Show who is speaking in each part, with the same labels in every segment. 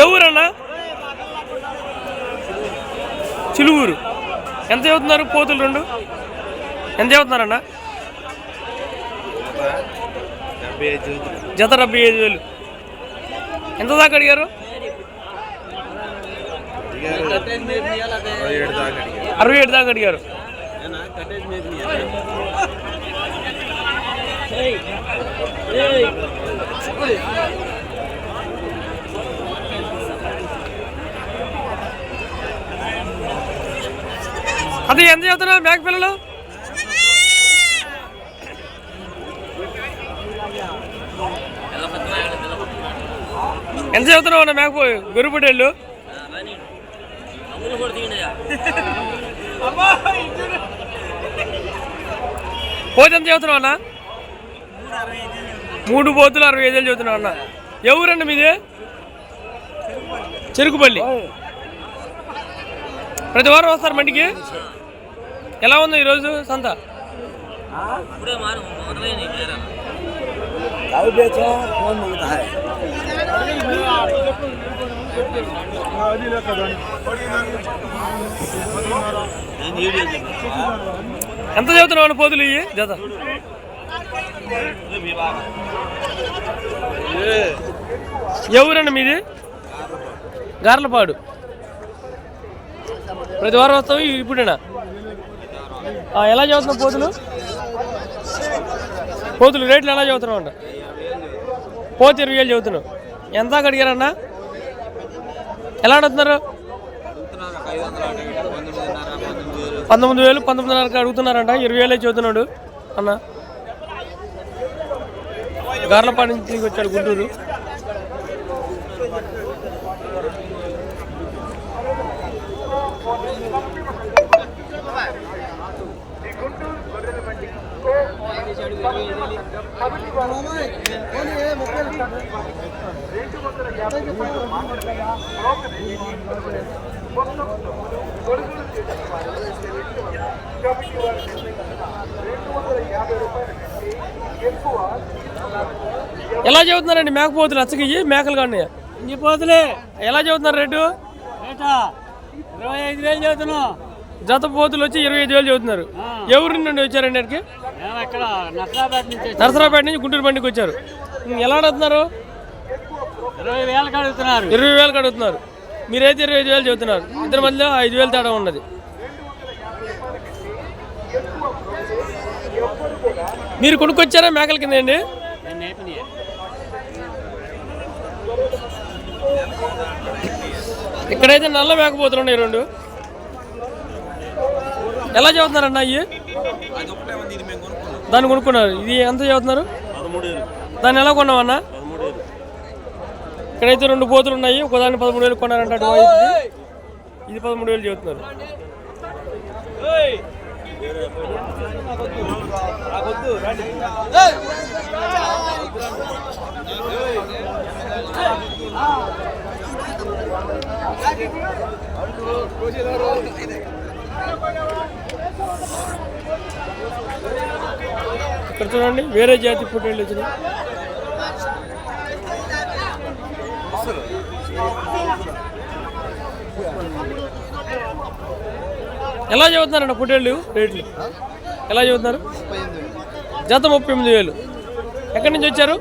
Speaker 1: ఎవరన్నా? చిలువూరు. ఎంత చదువుతున్నారు పోతులు రెండు? ఎంత చదువుతున్నారన్నా? జత 75,000. ఎంత దాకా అడిగారు? 67 దాకా అడిగారు. అది ఎంత చదువుతున్నా మేక పిల్లలు? ఎంత చదువుతున్నావు అన్న మేకపోయి గొర్రెపటేళ్ళు? పోతే ఎంత చదువుతున్నావు అన్న? 3 పోతులు 65,000 చదువుతున్నావు అన్న. ఎవరండి మీది? చెరుకుపల్లి. ప్రతి వారం వస్తారు మండికి? ఎలా ఉంది ఈరోజు సంత? ఎంత చదువుతున్నావు అన్న పోతులు ఇవి జత? ఎవరండి మీది? గార్లపాడు. ప్రతి వారం వస్తావు ఇప్పుడేనా? ఎలా చదువుతున్నావు పోతులు? పోతులు రేట్లు ఎలా చదువుతున్నావు అంట? పోతు 20,000 చదువుతున్నావు. ఎంత అడిగారన్నా? ఎలా అడుగుతున్నారు? 19,000 19,500 అడుగుతున్నారంట. 20,000 చదువుతున్నాడు అన్న. గార్లపాడు నుంచి వచ్చాడు గుంటూరు. ఎలా చదువుతున్నారండి మేకపోతులు? అచ్చకి మేకలు కానీ ఈ పోతులే ఎలా చదువుతున్నారు రేటు? 25,000 చదువుతున్నాం. జత పోతులు వచ్చి 25,000 చదువుతున్నారు. ఎవరి నుండి వచ్చారండి అక్కడికి? నరసరాపేట నుంచి గుంటూరు బండికి వచ్చారు. ఎలా అడుగుతున్నారు? 20,000 అడుగుతున్నారు. మీరైతే 25,000 చదువుతున్నారు. ఇద్దరి మధ్యలో 5,000 తేడా ఉన్నది. మీరు కొనుక్కొచ్చారా మేకల కింద అండి? ఇక్కడైతే నల్ల మేకపోతులు ఉన్నాయి 2. ఎలా చదువుతున్నారన్న అయ్యి? దాన్ని కొనుక్కున్నారు. ఇది ఎంత చదువుతున్నారు? దాన్ని ఎలా కొన్నామన్నా? ఇక్కడైతే 2 పోతులు ఉన్నాయి. ఒకదాన్ని 13,000 కొన్నారంట. ఇది 13,000 చదువుతున్నారు. ఇక్కడ చూడండి వేరే జాతి పొట్టేళ్ళు వచ్చినాయి. ఎలా చదువుతున్నారండి పొట్టేళ్ళు రేట్లు? ఎలా చదువుతున్నారు? జత 38,000. ఎక్కడి నుంచి వచ్చారు?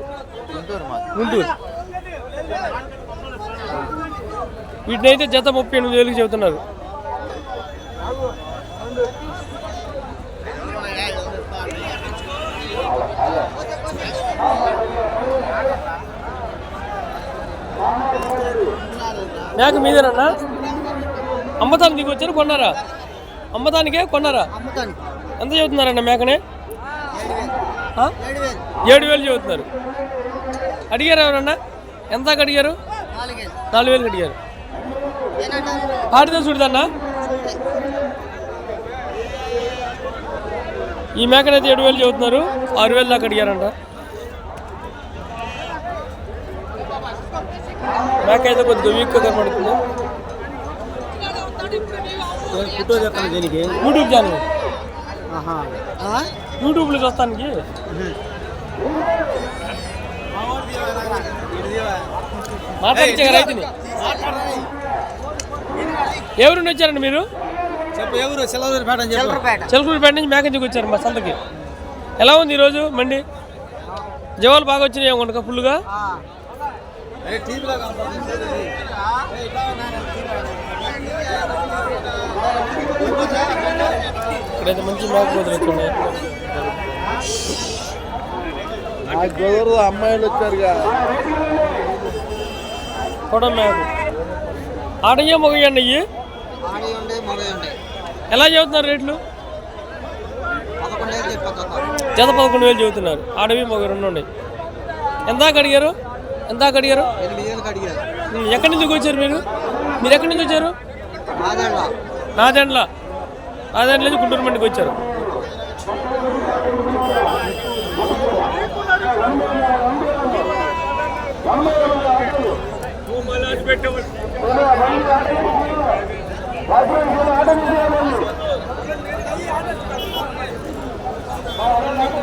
Speaker 1: గుంటూరు. వీటిని అయితే జత 38,000 చెబుతున్నారు. మేక మీదేనన్నా? అమ్మతానికి దిగి వచ్చారు కొన్నారా? అమ్మతానికే కొన్నారా? ఎంత చదువుతున్నారన్న మేకనే? 7,000 చదువుతున్నారు. అడిగారు ఎవరన్నా? ఎంత అడిగారు? 4,000 అడిగారు. పాటితే చూడదన్నా? ఈ మేకనైతే 7,000 చదువుతున్నారు. 6,000 దాకా అడిగారంట. మేక అయితే కొద్దిగా వీక్గా కనబడుతుంది. యూట్యూబ్ ఛానల్ యూట్యూబ్లో చూస్తానికి మాట్లాడించే రైతుని ఎవరు నుండి వచ్చారండి మీరు?
Speaker 2: ఎవరు
Speaker 1: చిలకూరుపేట నుంచి మేకంజకి వచ్చారు మా సంతకి. ఎలా ఉంది ఈరోజు మండి? జవాలు బాగా వచ్చినాయి వండుక ఫుల్గా. ఇక్కడైతే మంచి మేకపోతులు వచ్చినాయి.
Speaker 2: అమ్మాయిలు వచ్చారుగా
Speaker 1: కూడా మేక ఆడయ్యే మొగయ్యండి అయ్యి ఎలా చెబుతున్నారు రేట్లు? జత 11,000 చెబుతున్నారు. ఆడవి మొగ 2 ఉన్నాయి. ఎందాక అడిగారు? ఎక్కడి నుంచి వచ్చారు మీరు? ఎక్కడి నుంచి వచ్చారు? నాదెండ్ల నుంచి గుంటూరు మండికి వచ్చారు.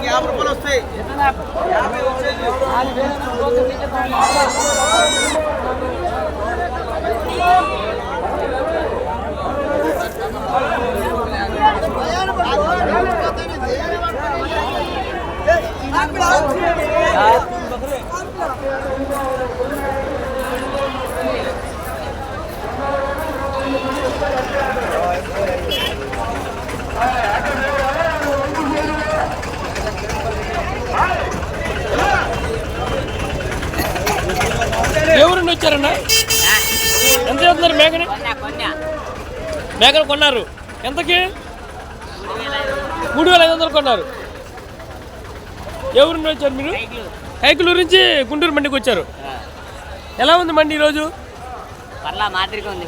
Speaker 2: ₹50 వస్తాయి.
Speaker 1: ఎవరు వచ్చారన్నా? ఎంత చెప్తున్నారు మేకని? మేకలు కొన్నారు ఎంతకి? 3,500 కొన్నారు. ఎవరు వచ్చారు మీరు? కైకులూరు నుంచి గుంటూరు మండికి వచ్చారు. ఎలా ఉంది మండి ఈరోజు?
Speaker 3: పర్లా మాదిరిగా ఉంది.